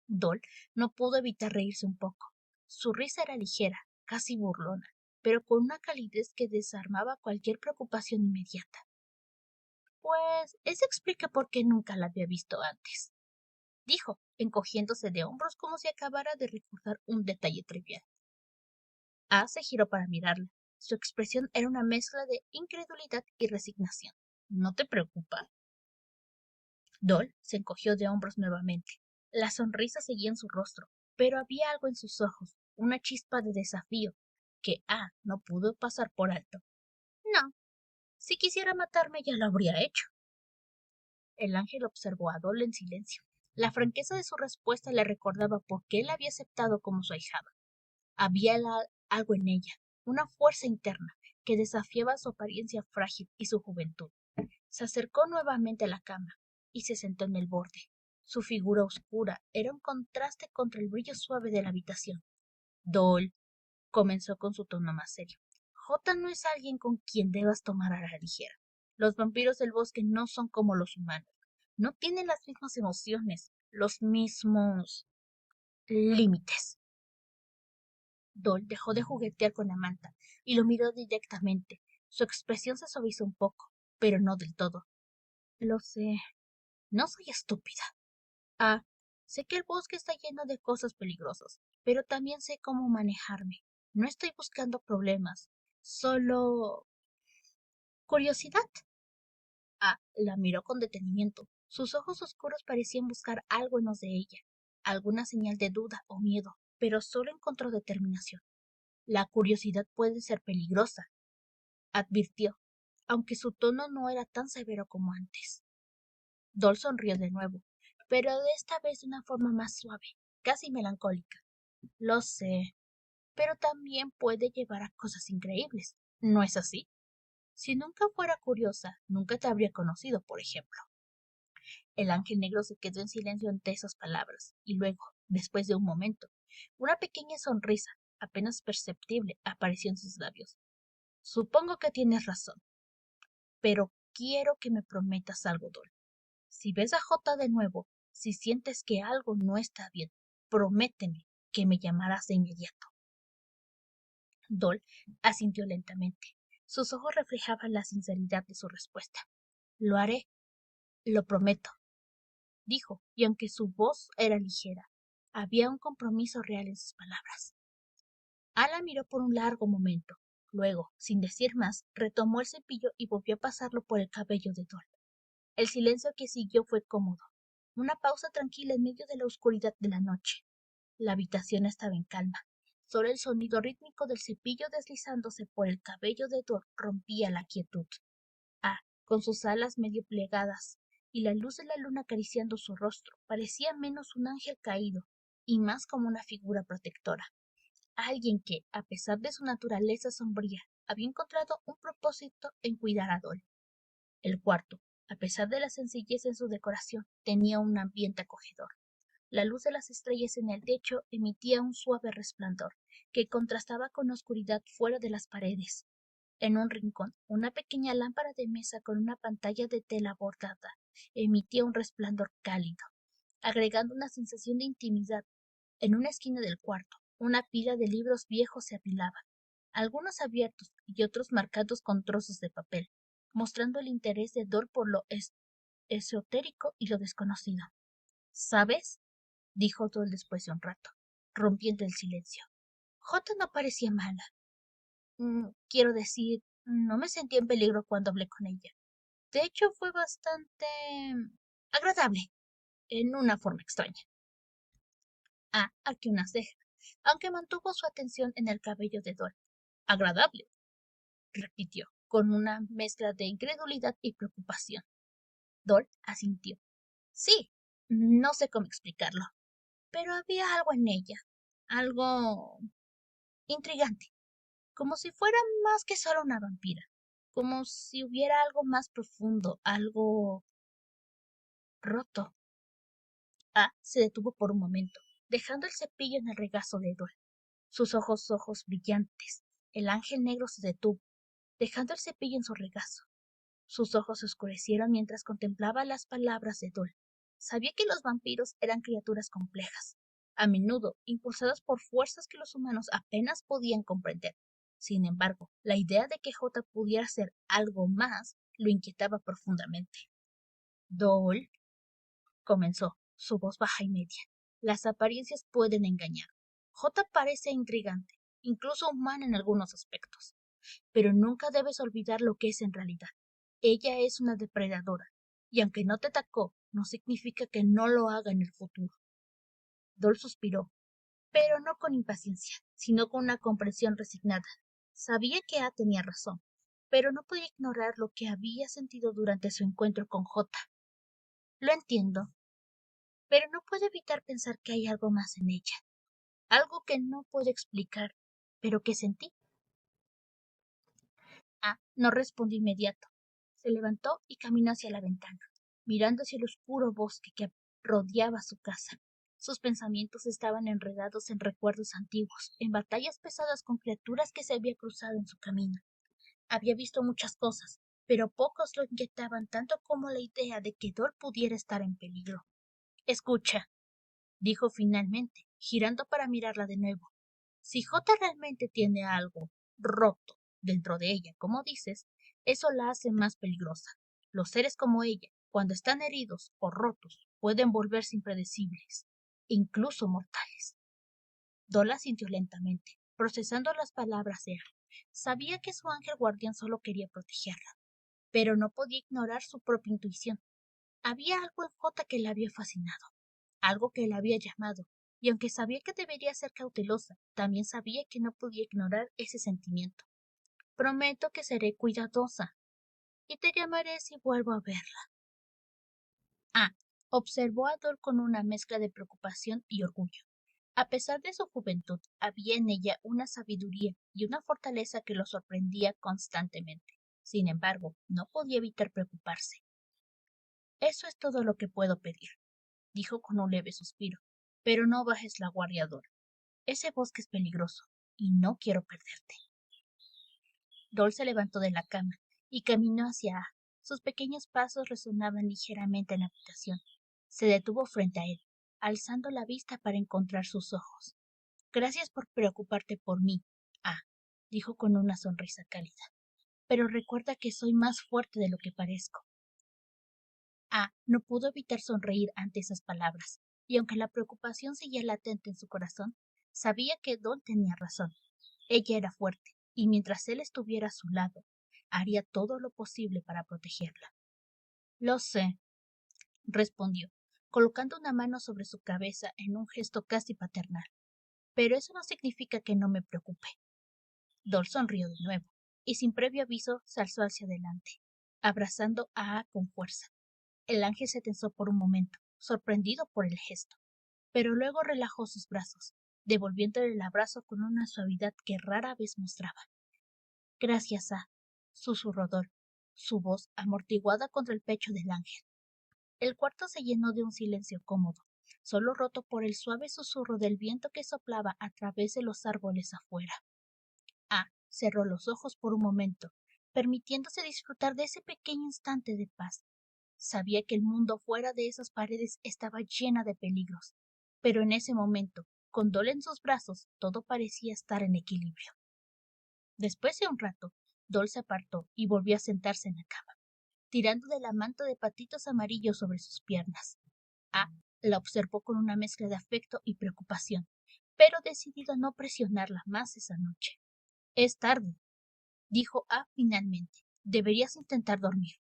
Dol no pudo evitar reírse un poco. Su risa era ligera, casi burlona, pero con una calidez que desarmaba cualquier preocupación inmediata. Pues eso explica por qué nunca la había visto antes, dijo, encogiéndose de hombros como si acabara de recordar un detalle trivial. Se giró para mirarla. Su expresión era una mezcla de incredulidad y resignación. ¿No te preocupa? Dol se encogió de hombros nuevamente. La sonrisa seguía en su rostro, pero había algo en sus ojos, una chispa de desafío, que no pudo pasar por alto. No, si quisiera matarme ya lo habría hecho. El ángel observó a Dol en silencio. La franqueza de su respuesta le recordaba por qué él había aceptado como su ahijada. Había algo en ella, una fuerza interna, que desafiaba su apariencia frágil y su juventud. Se acercó nuevamente a la cama y se sentó en el borde. Su figura oscura era un contraste contra el brillo suave de la habitación. Dol, comenzó con su tono más serio. Jota no es alguien con quien debas tomar a la ligera. Los vampiros del bosque no son como los humanos. No tienen las mismas emociones, los mismos límites. Dol dejó de juguetear con la manta y lo miró directamente. Su expresión se suavizó un poco, pero no del todo. Lo sé. No soy estúpida. Sé que el bosque está lleno de cosas peligrosas, pero también sé cómo manejarme. No estoy buscando problemas, solo curiosidad. La miró con detenimiento. Sus ojos oscuros parecían buscar algo en los de ella, alguna señal de duda o miedo, pero solo encontró determinación. La curiosidad puede ser peligrosa, advirtió, aunque su tono no era tan severo como antes. Dol sonrió de nuevo, pero de esta vez de una forma más suave, casi melancólica. Lo sé, pero también puede llevar a cosas increíbles, ¿no es así? Si nunca fuera curiosa, nunca te habría conocido, por ejemplo. El ángel negro se quedó en silencio ante esas palabras, y luego, después de un momento, una pequeña sonrisa, apenas perceptible, apareció en sus labios. Supongo que tienes razón, pero quiero que me prometas algo, Dol. Si ves a Jota de nuevo, si sientes que algo no está bien, prométeme que me llamarás de inmediato. Dol asintió lentamente. Sus ojos reflejaban la sinceridad de su respuesta. Lo haré, lo prometo, dijo, y aunque su voz era ligera, había un compromiso real en sus palabras. Ala miró por un largo momento. Luego, sin decir más, retomó el cepillo y volvió a pasarlo por el cabello de Dol. El silencio que siguió fue cómodo, una pausa tranquila en medio de la oscuridad de la noche. La habitación estaba en calma. Solo el sonido rítmico del cepillo deslizándose por el cabello de Dor rompía la quietud. Con sus alas medio plegadas y la luz de la luna acariciando su rostro, parecía menos un ángel caído y más como una figura protectora. Alguien que, a pesar de su naturaleza sombría, había encontrado un propósito en cuidar a Dol. El cuarto, a pesar de la sencillez en su decoración, tenía un ambiente acogedor. La luz de las estrellas en el techo emitía un suave resplandor, que contrastaba con la oscuridad fuera de las paredes. En un rincón, una pequeña lámpara de mesa con una pantalla de tela bordada emitía un resplandor cálido, agregando una sensación de intimidad. En una esquina del cuarto, una pila de libros viejos se apilaba, algunos abiertos y otros marcados con trozos de papel, mostrando el interés de Dor por lo esotérico y lo desconocido. ¿Sabes? Dijo Dor después de un rato, rompiendo el silencio. Jota no parecía mala. Quiero decir, no me sentí en peligro cuando hablé con ella. De hecho, fue bastante agradable, en una forma extraña. Aquí una ceja, aunque mantuvo su atención en el cabello de Dol. Agradable, repitió, con una mezcla de incredulidad y preocupación. Dol asintió. Sí, no sé cómo explicarlo, pero había algo en ella, algo intrigante, como si fuera más que solo una vampira, como si hubiera algo más profundo, algo roto. Se detuvo por un momento, dejando el cepillo en el regazo de Dol. Sus ojos brillantes. El ángel negro se detuvo, dejando el cepillo en su regazo. Sus ojos se oscurecieron mientras contemplaba las palabras de Dol. Sabía que los vampiros eran criaturas complejas, a menudo impulsadas por fuerzas que los humanos apenas podían comprender. Sin embargo, la idea de que Jota pudiera ser algo más lo inquietaba profundamente. Dol, comenzó, su voz baja y media. Las apariencias pueden engañar. Jota parece intrigante, incluso humana en algunos aspectos, pero nunca debes olvidar lo que es en realidad. Ella es una depredadora, y aunque no te atacó, no significa que no lo haga en el futuro. Dol suspiró, pero no con impaciencia, sino con una comprensión resignada. Sabía que tenía razón, pero no podía ignorar lo que había sentido durante su encuentro con Jota. Lo entiendo, pero no puedo evitar pensar que hay algo más en ella, algo que no puedo explicar, pero que sentí. No respondió inmediato. Se levantó y caminó hacia la ventana, mirando hacia el oscuro bosque que rodeaba su casa. Sus pensamientos estaban enredados en recuerdos antiguos, en batallas pesadas con criaturas que se había cruzado en su camino. Había visto muchas cosas, pero pocos lo inquietaban tanto como la idea de que Dor pudiera estar en peligro. Escucha, dijo finalmente, girando para mirarla de nuevo. Si Jota realmente tiene algo roto dentro de ella, como dices, eso la hace más peligrosa. Los seres como ella, cuando están heridos o rotos, pueden volverse impredecibles, incluso mortales. Dola sintió lentamente, procesando las palabras de Al. Sabía que su ángel guardián solo quería protegerla, pero no podía ignorar su propia intuición. Había algo en Jota que la había fascinado, algo que la había llamado, y aunque sabía que debería ser cautelosa, también sabía que no podía ignorar ese sentimiento. Prometo que seré cuidadosa, y te llamaré si vuelvo a verla. Observó a Dol con una mezcla de preocupación y orgullo. A pesar de su juventud, había en ella una sabiduría y una fortaleza que lo sorprendía constantemente. Sin embargo, no podía evitar preocuparse. Eso es todo lo que puedo pedir, dijo con un leve suspiro. Pero no bajes la guardia, Dol. Ese bosque es peligroso y no quiero perderte. Dol se levantó de la cama y caminó hacia A. Sus pequeños pasos resonaban ligeramente en la habitación. Se detuvo frente a él, alzando la vista para encontrar sus ojos. Gracias por preocuparte por mí, A, dijo con una sonrisa cálida. Pero recuerda que soy más fuerte de lo que parezco. A no pudo evitar sonreír ante esas palabras, y aunque la preocupación seguía latente en su corazón, sabía que Dol tenía razón. Ella era fuerte, y mientras él estuviera a su lado, haría todo lo posible para protegerla. Lo sé, respondió, colocando una mano sobre su cabeza en un gesto casi paternal. Pero eso no significa que no me preocupe. Dol sonrió de nuevo, y sin previo aviso se alzó hacia adelante, abrazando a con fuerza. El ángel se tensó por un momento, sorprendido por el gesto, pero luego relajó sus brazos, devolviéndole el abrazo con una suavidad que rara vez mostraba. Gracias, A, susurró Dol, su voz amortiguada contra el pecho del ángel. El cuarto se llenó de un silencio cómodo, solo roto por el suave susurro del viento que soplaba a través de los árboles afuera. A cerró los ojos por un momento, permitiéndose disfrutar de ese pequeño instante de paz. Sabía que el mundo fuera de esas paredes estaba llena de peligros, pero en ese momento, con Dol en sus brazos, todo parecía estar en equilibrio. Después de un rato, Dol se apartó y volvió a sentarse en la cama, tirando de la manta de patitos amarillos sobre sus piernas. A la observó con una mezcla de afecto y preocupación, pero decidido a no presionarla más esa noche. Es tarde, dijo A finalmente. Deberías intentar dormir.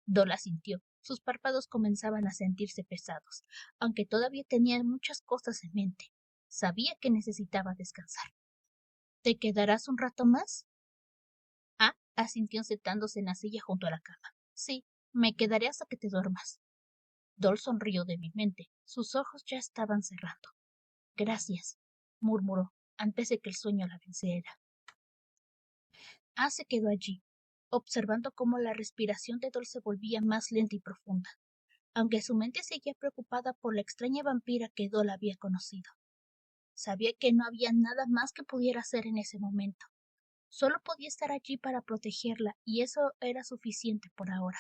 Dol asintió. Sus párpados comenzaban a sentirse pesados, aunque todavía tenía muchas cosas en mente. Sabía que necesitaba descansar. ¿Te quedarás un rato más? A asintió sentándose en la silla junto a la cama. Sí, me quedaré hasta que te duermas. Dol sonrió débilmente. Sus ojos ya estaban cerrando. Gracias, murmuró, antes de que el sueño la venciera. A se quedó allí, observando cómo la respiración de Dol se volvía más lenta y profunda, aunque su mente seguía preocupada por la extraña vampira que Dol había conocido. Sabía que no había nada más que pudiera hacer en ese momento. Solo podía estar allí para protegerla, y eso era suficiente por ahora.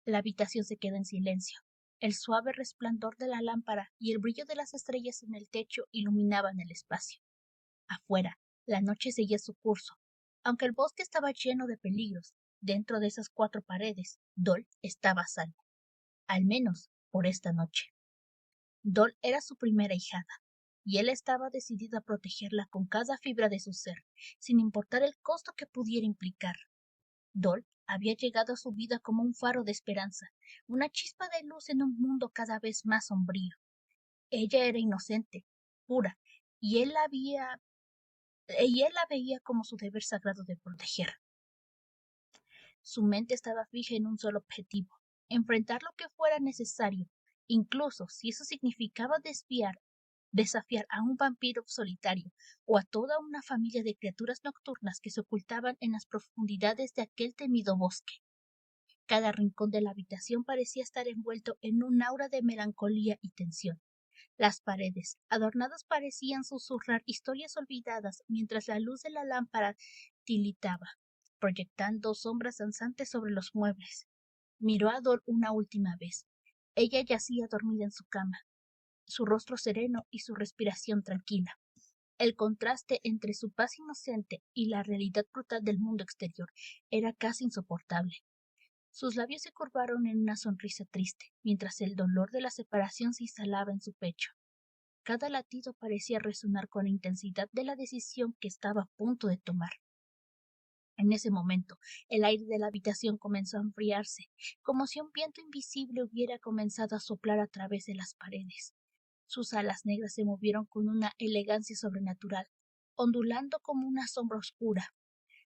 La habitación se quedó en silencio. El suave resplandor de la lámpara y el brillo de las estrellas en el techo iluminaban el espacio. Afuera, la noche seguía su curso. Aunque el bosque estaba lleno de peligros, dentro de esas 4 paredes, Dol estaba a salvo. Al menos por esta noche. Dol era su primera hijada, y él estaba decidido a protegerla con cada fibra de su ser, sin importar el costo que pudiera implicar. Dol había llegado a su vida como un faro de esperanza, una chispa de luz en un mundo cada vez más sombrío. Ella era inocente, pura, y él la veía como su deber sagrado de proteger. Su mente estaba fija en un solo objetivo, enfrentar lo que fuera necesario, incluso si eso significaba desafiar a un vampiro solitario o a toda una familia de criaturas nocturnas que se ocultaban en las profundidades de aquel temido bosque. Cada rincón de la habitación parecía estar envuelto en un aura de melancolía y tensión. Las paredes, adornadas, parecían susurrar historias olvidadas mientras la luz de la lámpara tilitaba, proyectando sombras danzantes sobre los muebles. Miró a Dol una última vez. Ella yacía dormida en su cama, su rostro sereno y su respiración tranquila. El contraste entre su paz inocente y la realidad brutal del mundo exterior era casi insoportable. Sus labios se curvaron en una sonrisa triste, mientras el dolor de la separación se instalaba en su pecho. Cada latido parecía resonar con la intensidad de la decisión que estaba a punto de tomar. En ese momento, el aire de la habitación comenzó a enfriarse, como si un viento invisible hubiera comenzado a soplar a través de las paredes. Sus alas negras se movieron con una elegancia sobrenatural, ondulando como una sombra oscura.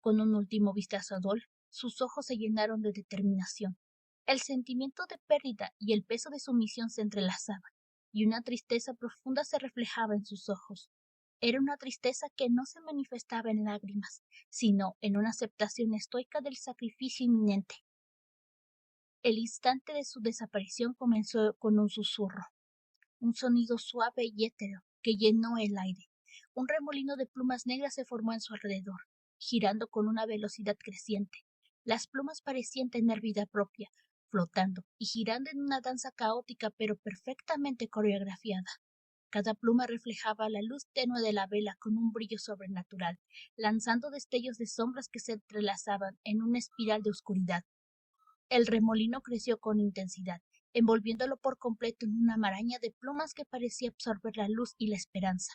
Con un último vistazo a Dol, sus ojos se llenaron de determinación. El sentimiento de pérdida y el peso de su misión se entrelazaban, y una tristeza profunda se reflejaba en sus ojos. Era una tristeza que no se manifestaba en lágrimas, sino en una aceptación estoica del sacrificio inminente. El instante de su desaparición comenzó con un susurro, un sonido suave y étero que llenó el aire. Un remolino de plumas negras se formó en su alrededor, girando con una velocidad creciente. Las plumas parecían tener vida propia, flotando y girando en una danza caótica pero perfectamente coreografiada. Cada pluma reflejaba la luz tenue de la vela con un brillo sobrenatural, lanzando destellos de sombras que se entrelazaban en una espiral de oscuridad. El remolino creció con intensidad, envolviéndolo por completo en una maraña de plumas que parecía absorber la luz y la esperanza.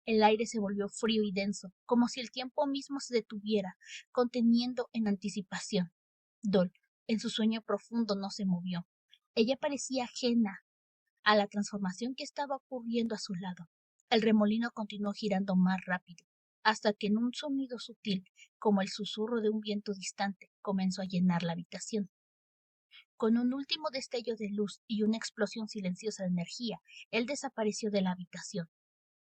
El aire se volvió frío y denso, como si el tiempo mismo se detuviera, conteniendo en anticipación. Dol, en su sueño profundo, no se movió. Ella parecía ajena a la transformación que estaba ocurriendo a su lado. El remolino continuó girando más rápido, hasta que en un sonido sutil, como el susurro de un viento distante, comenzó a llenar la habitación. Con un último destello de luz y una explosión silenciosa de energía, él desapareció de la habitación.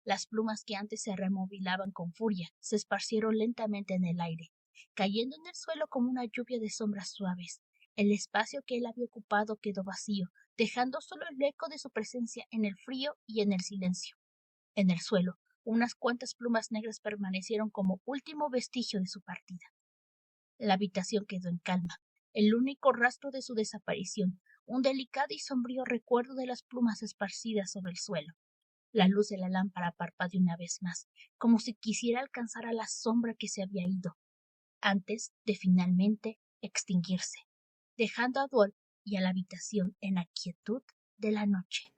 Las plumas que antes se removilaban con furia se esparcieron lentamente en el aire, cayendo en el suelo como una lluvia de sombras suaves. El espacio que él había ocupado quedó vacío, dejando solo el eco de su presencia en el frío y en el silencio. En el suelo, unas cuantas plumas negras permanecieron como último vestigio de su partida. La habitación quedó en calma, el único rastro de su desaparición, un delicado y sombrío recuerdo de las plumas esparcidas sobre el suelo. La luz de la lámpara parpadeó una vez más, como si quisiera alcanzar a la sombra que se había ido, antes de finalmente extinguirse, dejando a Duol y a la habitación en la quietud de la noche.